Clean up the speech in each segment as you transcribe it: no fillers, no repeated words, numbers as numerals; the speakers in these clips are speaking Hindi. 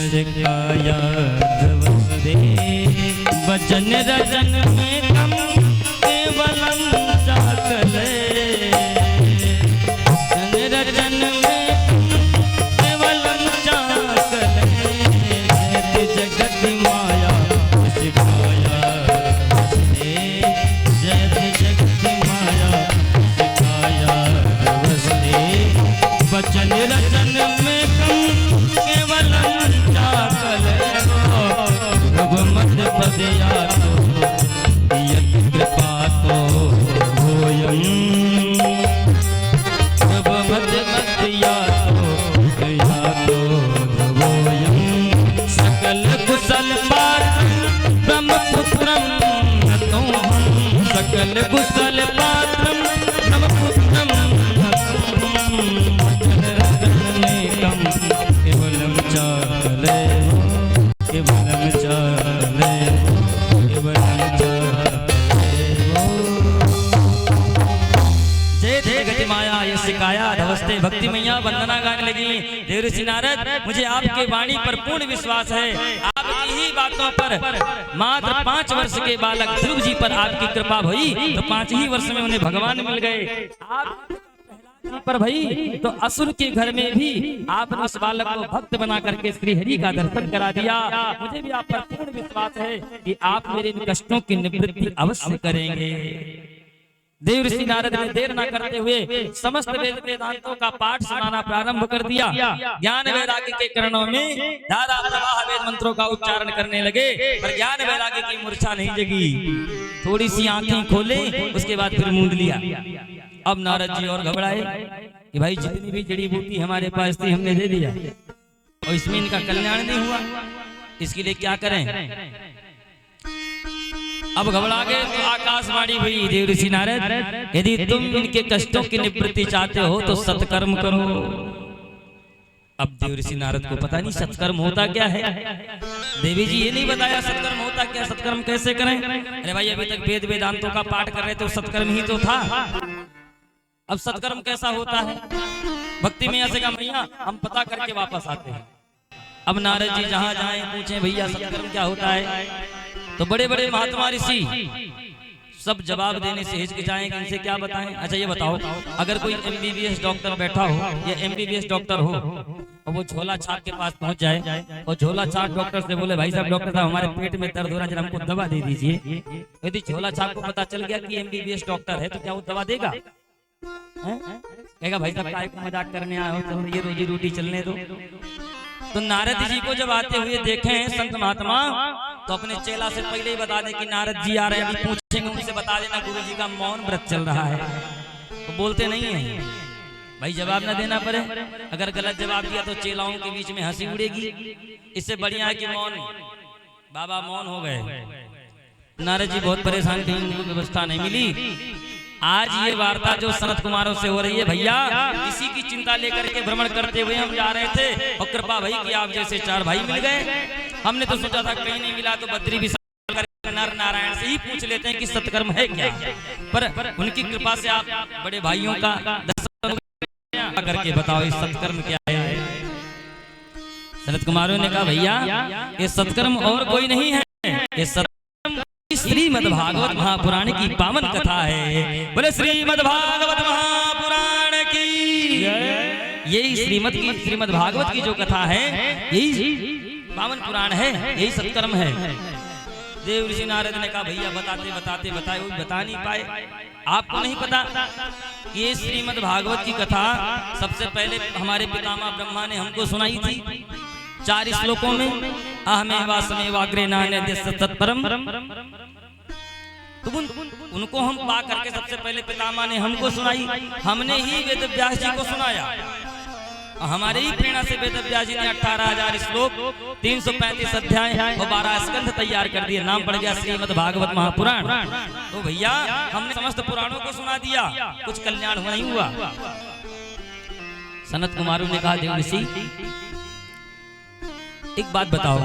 सिखाया धवस्ते वचन रचन में कम केवलम चाकले रचन में केवलम चाकले जगत माया सिखाया धवस्ते जगत माया सिखाया धवस्ते वचन रचन में कम केवलम चाकले मत पदया तो यत कृपा तो होयम मत पदया तो होयम सकल कुशल पात्रम ब्रह्मपुत्रम नतो हम सकल कुशल पात्रम ब्रह्मपुत्रम कम केवलम चाकले केवलम चाकले केवलम चाकले जय जय गति माया ये सिखाया धवस्ते भक्ति मैया वंदना गाने लगी। देव ऋषि नारद मुझे आपके वाणी पर पूर्ण विश्वास है। आपकी ही बातों पर मात्र 5 वर्ष के बालक ध्रुव जी पर आपकी कृपा हुई तो 5 ही वर्ष में उन्हें भगवान मिल गए। आप पर भाई तो असुर के घर में भी आपने उस बालक को भक्त बना करके श्री हरि का दर्शन करा दिया। मुझे भी आप पर पूर्ण विश्वास है कि आप मेरे कष्टों की निवृत्ति अवश्य करेंगे। देव ऋषि नारद ने देर न करते हुए समस्त वेद वेदांतों का पाठ सुनाना प्रारंभ कर दिया। ज्ञान वैराग्य के किरणों में धारा प्रवाह वेद मंत्रों का उच्चारण करने लगे पर ज्ञान वैराग्य की मूर्छा नहीं जगी। थोड़ी सी आंखें खोले उसके बाद फिर मूंद लिया। अब नारद जी और घबराए कि भाई जितनी भी जड़ी बूटी हमारे पास थी हमने दे दिया और इसमें इनका कल्याण नहीं हुआ, इसके लिए क्या करें। अब घबरा गए तो आकाशवाणी हुई देव ऋषि नारद यदि तुम इनके कष्टों की निवृत्ति चाहते हो तो सत्कर्म करो। अब देव ऋषि नारद को पता नहीं सत्कर्म होता क्या है। देवी जी ये नहीं बताया सत्कर्म होता क्या, सत्कर्म कैसे करें। अरे भाई अभी तक वेद वेदांतों का पाठ कर रहे तो सत्कर्म ही तो था, अब सत्कर्म कैसा होता है। भक्ति में ऐसे का मैया हम पता करके वापस आते हैं। अब नारद जी जहां जाएं पूछें भैया सत्कर्म क्या होता है तो बड़े बड़े महात्मा ऋषि सब जवाब देने से हिचकिचाएं कि इनसे क्या बताएं। अच्छा ये बताओ अगर कोई MBBS डॉक्टर बैठा हो या MBBS डॉक्टर हो और वो झोला छाप के पास पहुंच जाए और झोला छाप डॉक्टर से बोले भाई साहब डॉक्टर साहब हमारे पेट में दर्द हो रहा है जरा हमको दवा दे दीजिए। यदि झोला छाप को पता चल गया कि MBBS डॉक्टर है तो क्या वो दवा देगा। कहेगा भाई साहब काय को मजाक करने आए हो, चलो ये रोजी रोटी चलने दो। तो नारद जी को जब आते हुए देखे संत महात्मा तो अपने चेला से पहले ही बता दे कि नारद जी आ रहे हैं, अभी पूछेंगे उनसे बता देना गुरु जी का मौन व्रत चल रहा है। तो बोलते नहीं है भाई जवाब ना देना पड़े, अगर गलत जवाब दिया तो चेलाओं के बीच में हंसी उड़ेगी। इससे बढ़िया है कि मौन बाबा मौन हो गए। नारद जी बहुत परेशान थे, उनको व्यवस्था नहीं मिली। आज ये वार्ता जो सनत कुमारों से हो रही है भैया इसी की चिंता लेकर के भ्रमण करते हुए हम जा रहे थे और कृपा भाई कि आप जैसे 4 भाई मिल गए। हमने तो सोचा था कहीं नहीं मिला तो बद्री विशाल नर नारायण से ही पूछ लेते हैं कि सत्कर्म है क्या, पर उनकी कृपा से आप बड़े भाइयों का दर्शन करके बताओ इस सत्कर्म क्या है। सनत कुमारों ने कहा भैया ये सत्कर्म और कोई नहीं है, ये श्रीमद् भागवत महापुराण की पावन कथा है। बोले श्रीमद् भागवत महापुराण की यही श्रीमद् भागवत की जो कथा है यही पावन पुराण है, यही सत्कर्म है। देव ऋषि नारद ने कहा भैया बताते बताते बताए वो बता नहीं पाए। आपको नहीं पता कि ये श्रीमद् भागवत की कथा सबसे पहले हमारे पितामह ब्रह्मा ने हमको सुनाई थी 4 श्लोकों में। अहमेवास्मेवाग्रे नान्यद्य तत्परम। तो उनको हम पा करके सबसे पहले पितामह ने हमको सुनाई, हमने ही वेद व्यास जी को सुनाया। हमारे ही प्रेरणा से वेद व्यास जी ने 18,000 श्लोक 335 अध्याय और 12 स्कंध तैयार कर दिए। नाम पड़ गया श्रीमद् भागवत महापुराण। तो भैया हमने समस्त पुराणों को सुना दिया, कुछ कल्याण नहीं हुआ। सनत कुमारों ने कहा देव ऋषि एक बात बताओ,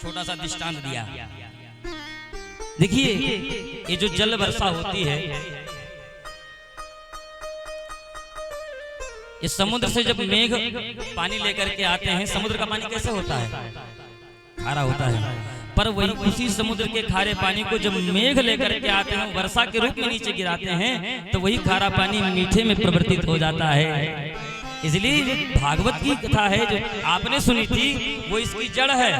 छोटा सा दृष्टांत दिया। देखिए ये जो जल वर्षा होती है इस समुद्र से जब मेघ पानी लेकर के आते हैं, समुद्र का पानी कैसे होता है? खारा होता है। पर वही उसी समुद्र के खारे पानी को जब मेघ लेकर के आते हैं, वर्षा के रूप में नीचे गिराते हैं, तो वही खारा पानी मीठे में परिवर्तित हो जाता है। इसलिए भागवत की कथा है जो आपने सुनी थी, वो इसकी जड़ है।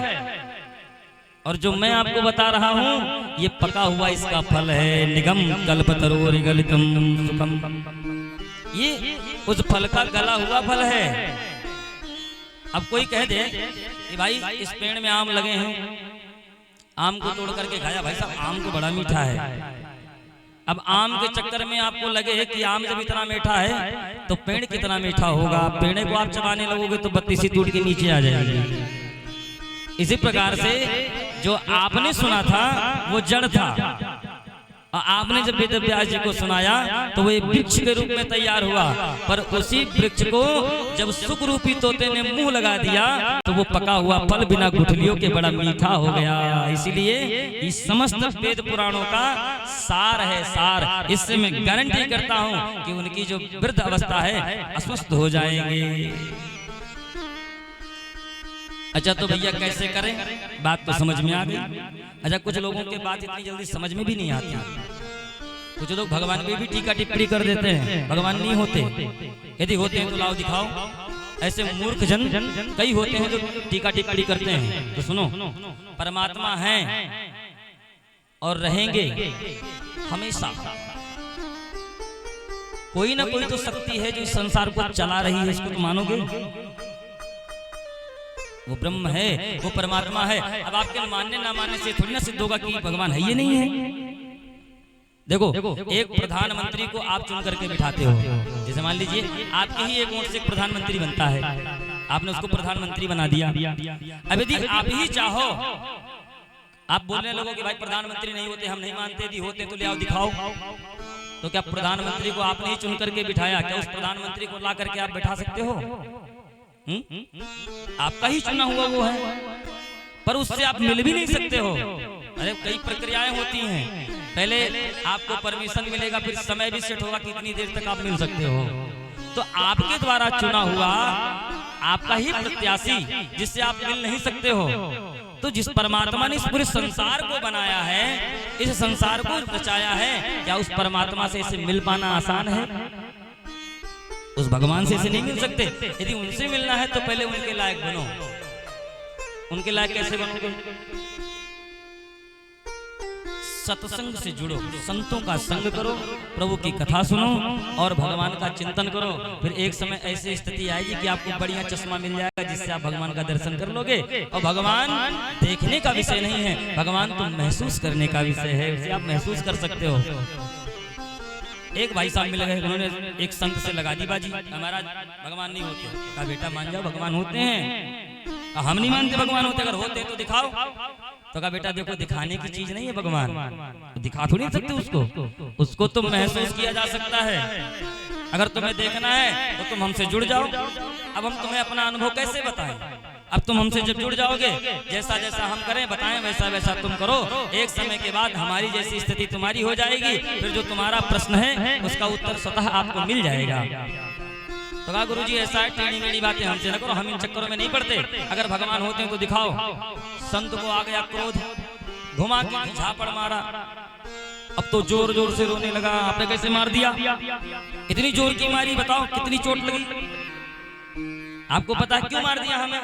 और जो मैं आपको बता रहा हूँ, ये पका हुआ इसका फल है। निगम कल्पतरोर्गलितम सुखम, ये उस फल का गला हुआ फल है। अब कोई कह दे कि भाई इस पेड़ में आम लगे हैं, आम को तोड़ करके खाया, भाई साहब आम तो बड़ा मीठा है। अब आम के चक्कर में आपको लगे कि आम जब इतना मीठा है तो पेड़ कितना मीठा होगा। पेड़ को आप चबाने लगोगे तो बत्ती सी टूट के नीचे आ जाएगी। इसी प्रकार से जो आपने सुना था वो जड़ था, और आपने जब वेद व्यास जी को सुनाया तो वो एक वृक्ष के रूप में तैयार हुआ। पर उसी वृक्ष को जब सुख रूपी तोते ने मुंह लगा दिया तो वो पका हुआ फल बिना गुठलियों के बड़ा मीठा हो गया। इसीलिए इस समस्त वेद पुराणों का सार है, सार। इससे मैं गारंटी करता हूँ कि उनकी जो वृद्ध अवस्था है अस्वस्थ हो जाएंगे। अच्छा तो भैया कैसे करें? बात तो समझ में आ गई। अच्छा कुछ लोगों के बात इतनी जल्दी समझ में भी नहीं आती। कुछ लोग भगवान पे भी टीका टिप्पणी कर देते हैं, भगवान नहीं होते। यदि होते हैं तो लाओ दिखाओ। ऐसे मूर्ख जन कई होते हैं जो टीका टिप्पणी करते हैं। तो सुनो, परमात्मा है और रहेंगे हमेशा। कोई ना कोई तो शक्ति है जो इस संसार को चला रही है, इसको तो मानोगे? वो ब्रह्म है, वो परमात्मा है। अब आपके मानने ना मानने से थोड़ी ना सिद्ध होगा कि भगवान है, ये नहीं है। देखो एक प्रधानमंत्री को आप चुन करके बिठाते हो, जैसे मान लीजिए आपके ही एक वोट से एक प्रधानमंत्री बनता है, आपने उसको प्रधानमंत्री बना दिया। अब यदि आप ही चाहो, आप बोलने लगो कि भाई प्रधानमंत्री नहीं होते, हम नहीं मानते, यदि होते तो ले आओ दिखाओ, तो क्या प्रधानमंत्री को आपने ही चुन करके बिठाया, क्या उस प्रधानमंत्री को ला करके आप बैठा सकते हो? आपका ही चुना हुआ वो है, पर उससे आप मिल भी नहीं सकते हो। अरे कई प्रक्रियाएं होती हैं, पहले आपको परमिशन मिलेगा, फिर समय भी सेट होगा कितनी देर तक आप मिल सकते हो। तो आपके द्वारा चुना हुआ आपका ही प्रत्याशी जिससे आप मिल नहीं सकते हो, तो जिस परमात्मा ने इस पूरे संसार को बनाया है, इस संसार को रचाया है, क्या उस परमात्मा से इसे मिल पाना आसान है? उस भगवान से इसे नहीं मिल सकते। यदि उनसे मिलना है तो पहले उनके लायक बनो। उनके लायक कैसे बनोगे? सत्संग से जुड़ो, संतों का संग करो, प्रभु की कथा सुनो और भगवान का चिंतन करो। फिर एक समय ऐसी स्थिति आएगी कि आपको बढ़िया चश्मा मिल जाएगा जिससे आप भगवान का दर्शन कर लोगे। और भगवान देखने का विषय नहीं है, भगवान तो महसूस करने का विषय है, उसे आप महसूस कर सकते हो। एक भाई साहब मिल गए, उन्होंने एक संत से लगा दी बाजी, हमारा भगवान नहीं होते। कहा बेटा मान जाओ भगवान होते हैं। हम नहीं मानते भगवान होते, अगर होते तो दिखाओ। तो कहा बेटा देखो दिखाने की चीज नहीं है भगवान, तो दिखा थोड़ी सकते उसको तो महसूस किया जा सकता है। अगर तुम्हें देखना है तो तुम हमसे जुड़ जाओ। अब हम तुम्हें अपना अनुभव कैसे बताएं? अब तुम हमसे जब जुड़ जाओगे, जैसा जैसा हम करें बताएं वैसा वैसा तुम करो, एक समय के बाद हमारी जैसी स्थिति तुम्हारी हो जाएगी। फिर जो तुम्हारा प्रश्न है उसका उत्तर स्वतः आपको मिल जाएगा। तो कहा गुरुजी ऐसा है, टेढ़ी मेढ़ी बातें हमसे न करो, हम इन चक्करों में नहीं पड़ते। अगर भगवान होते हैं तो दिखाओ। संत को आ गया क्रोध, घुमा के झापड़ मारा, अब तो जोर जोर से रोने लगा। आपने कैसे मार दिया? इतनी जोर की मारी, बताओ कितनी चोट लगी? आपको पता है क्यों मार दिया हमें?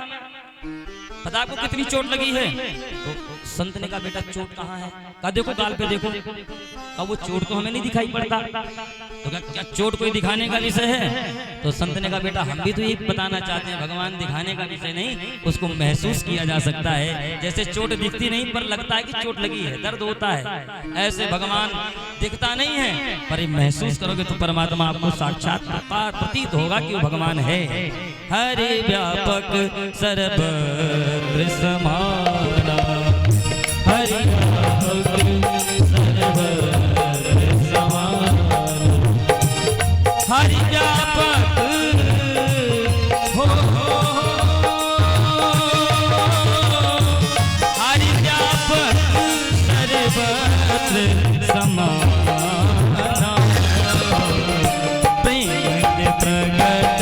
पता आपको कितनी चोट लगी है? तो संत ने कहा बेटा चोट कहाँ है? कहा देखो गाल पे देखो। कहा वो चोट तो हमें नहीं दिखाई पड़ता। तो क्या चोट कोई दिखाने का विषय है? तो संत ने कहा बेटा हम भी तो यही बताना चाहते हैं, भगवान दिखाने का विषय नहीं, उसको महसूस किया जा सकता है। जैसे चोट दिखती नहीं पर लगता है कि चोट लगी है, दर्द होता है, ऐसे भगवान दिखता नहीं है, पर महसूस करोगे तो परमात्मा आपको साक्षात प्रतीत होगा कि वो भगवान है। हरि व्यापक सर्वत्र समाना, हरि व्यापक सर्वत्र समाना, हरि व्यापक हो, हरि व्यापक सर्वत्र समाना, प्रेम प्रगट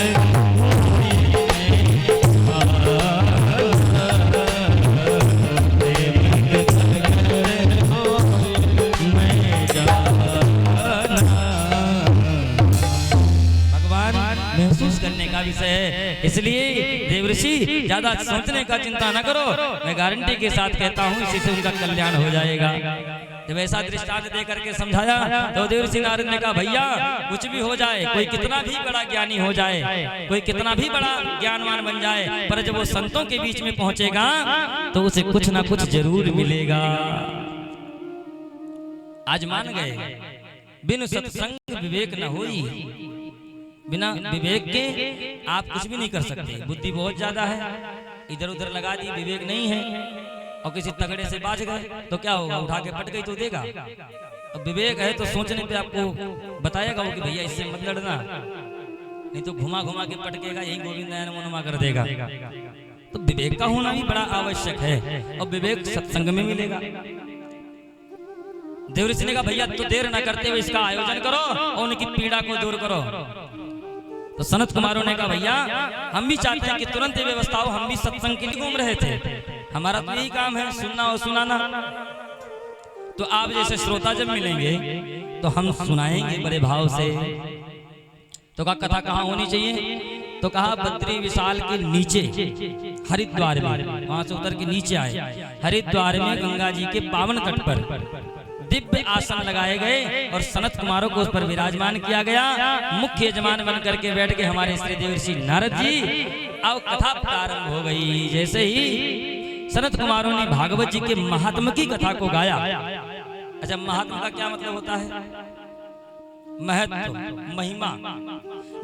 इसलिए देवऋषि ज्यादा सोचने का चिंता न करो, मैं गारंटी के साथ कहता हूँ इसी से उनका कल्याण हो जाएगा। जब ऐसा दृष्टांत दे करके समझाया तो देवऋषि नारद ने कहा भैया कुछ भी हो जाए, कोई कितना भी बड़ा ज्ञानी हो जाए, कोई कितना भी बड़ा ज्ञानवान बन जाए, पर जब वो संतों के बीच में पहुंचेगा तो उसे कुछ ना कुछ जरूर मिलेगा। आज मान गए बिन सत्संग विवेक न होई, बिना विवेक के आप कुछ भी नहीं कर सकते। बुद्धि बहुत ज्यादा है, इधर उधर लगा दी, विवेक नहीं है और किसी तगड़े से बाज गए तो क्या होगा, उठा के पट गई तो देगा। अब विवेक है तो सोचने पे आपको बताएगा वो कि भैया इससे मत लड़ना, नहीं तो घुमा घुमा के पटकेगा, यही गोविंद नमो नमः कर देगा। तो विवेक का होना भी बड़ा आवश्यक है और विवेक सत्संग में मिलेगा। देवऋषि ने कहा भैया तो देर न करते हुए इसका आयोजन करो और उनकी पीड़ा को दूर करो। तो सनत कुमारों ने कहा भैया हम भी चाहते हैं कि तुरंत ये व्यवस्था हो, हम भी सत्संग के लिए घूम रहे थे, हमारा तो यही काम है सुनना और सुनाना। तो आप जैसे श्रोता जब मिलेंगे तो हम सुनाएंगे बड़े भाव से। तो कथा कहाँ होनी चाहिए, तो कहा बद्री विशाल के नीचे हरिद्वार में, वहां से उतर के नीचे आए, हरिद्वार में गंगा जी के पावन तट पर दिव्य आसन लगाए गए और सनत कुमारों को उस पर विराजमान किया गया। मुख्य यजमान बन करके बैठ के हमारे श्री देवर्षि नारद जी। अब कथा प्रारंभ हो गई। जैसे ही सनत कुमारों ने भागवत जी के महात्म की कथा को गाया। अच्छा, महात्मा का क्या मतलब होता है? महत्व, महिमा।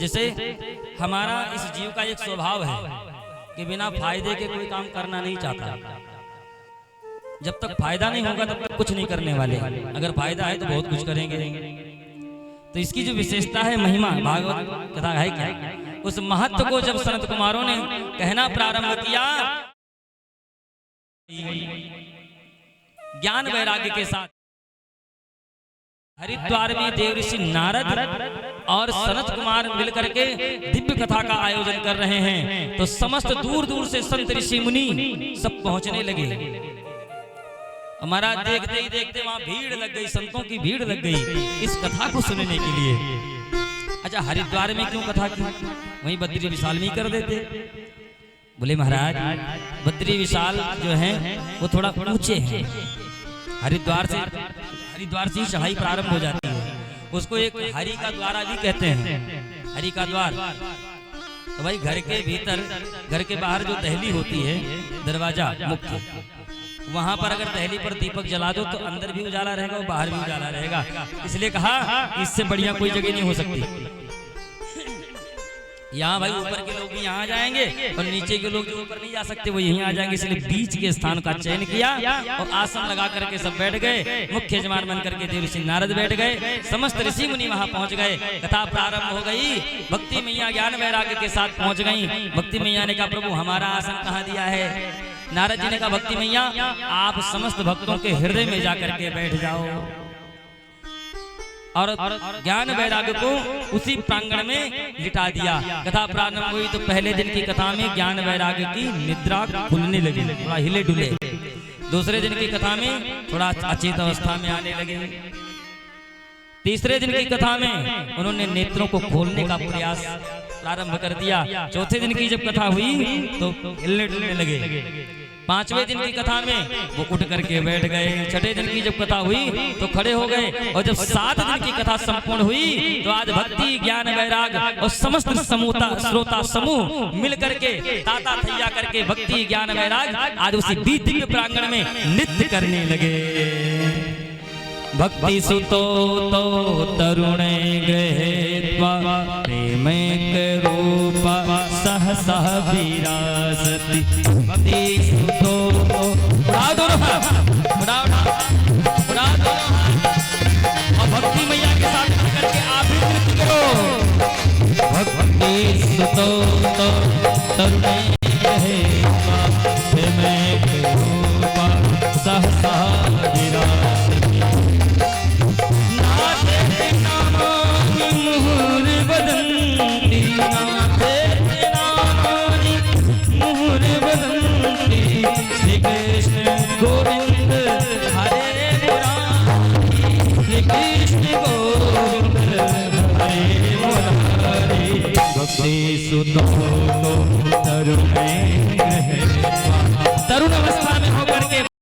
जैसे हमारा इस जीव का एक स्वभाव है कि बिना फायदे के कोई काम करना नहीं चाहता। जब तक फायदा नहीं होगा तब तक कुछ नहीं करने वाले, अगर फायदा है तो बहुत कुछ करेंगे। तो इसकी जो विशेषता है महिमा, भागवत कथा है क्या, उस महत्व को जब सनत कुमारों ने कहना प्रारंभ किया, ज्ञान वैराग्य के साथ हरिद्वार में देवऋषि नारद और सनत कुमार मिलकर के दिव्य कथा का आयोजन कर रहे हैं। तो समस्त दूर दूर से संत ऋषि मुनि सब पहुंचने लगे। हमारा देखते ही देखते वहां भीड़ लग गई, संतों की भीड़ लग गई इस कथा को सुनने के लिए। अच्छा, हरिद्वार में क्यों कथा की, वहीं बद्री विशाल में कर देते। बोले महाराज बद्री विशाल जो है वो थोड़ा ऊंचे हैं, हरिद्वार से ही चढ़ाई प्रारंभ हो जाती है। उसको एक हरि का द्वारा भी कहते हैं, हरि का द्वार। तो भाई घर के भीतर, घर के बाहर जो दहली होती है, दरवाजा मुख्य, वहां पर अगर दहली पर दीपक जला दो तो अंदर भी उजाला रहेगा और बाहर भी उजाला रहेगा। इसलिए कहा इससे बढ़िया कोई जगह नहीं हो सकती। यहाँ भाई ऊपर के लोग भी यहाँ जाएंगे और नीचे के लोग जो ऊपर नहीं जा सकते वो यहीं आ जाएंगे। इसलिए बीच के स्थान का चयन किया और आसन लगा करके सब बैठ गए। मुख्य यजमान बन करके देवऋषि नारद बैठ गए, समस्त ऋषि मुनि वहां पहुंच गए। कथा प्रारंभ हो गई। भक्ति मैया ज्ञान वैराग्य के साथ पहुंच गई। भक्ति मैया ने कहा प्रभु हमारा आसन कहाँ दिया है? नारद जी ने कहा भक्ति मैया आप समस्त भक्तों के हृदय में जाकर के बैठ जाओ। और ज्ञान वैराग्य को उसी प्रांगण में लिटा दिया। कथा प्रारंभ हुई तो पहले दिन की कथा में ज्ञान वैराग्य की निद्रा खुलने लगी, थोड़ा हिले डुले। दूसरे दिन की कथा में थोड़ा अचेत अवस्था में आने लगे। तीसरे दिन की कथा में उन्होंने नेत्रों को खोलने का प्रयास प्रारंभ कर दिया। चौथे दिन की जब कथा हुई तो हिलने डुलने लगे। पांचवें दिन की कथा में वो उठ करके बैठ गए। छठे दिन की जब कथा हुई तो खड़े हो गए। और जब 7 दिन की कथा संपूर्ण हुई तो आज भक्ति ज्ञान वैराग और समस्त श्रोता समूह मिल करके ताता थैया करके भक्ति ज्ञान वैराग आज उसी दिव्य प्रांगण में नृत्य करने लगे। भक्ति सुतो तो तरुणे गृहीत्वा प्रेमैक रूपा सह सह विराजति। भक्ति सुतो उड़ा दो उड़ा दो और भक्ति मैया के साथ मिलकर के आप भी नृत्य करो। भक्ति सुतो तो तरुणे गृहीत्वा प्रेमैक रूपा सह सह विराजति। श्री कृष्ण गोविंद हरे मुरारी, श्री कृष्ण गोविंद हरे मुरारी। बख्शे सुनो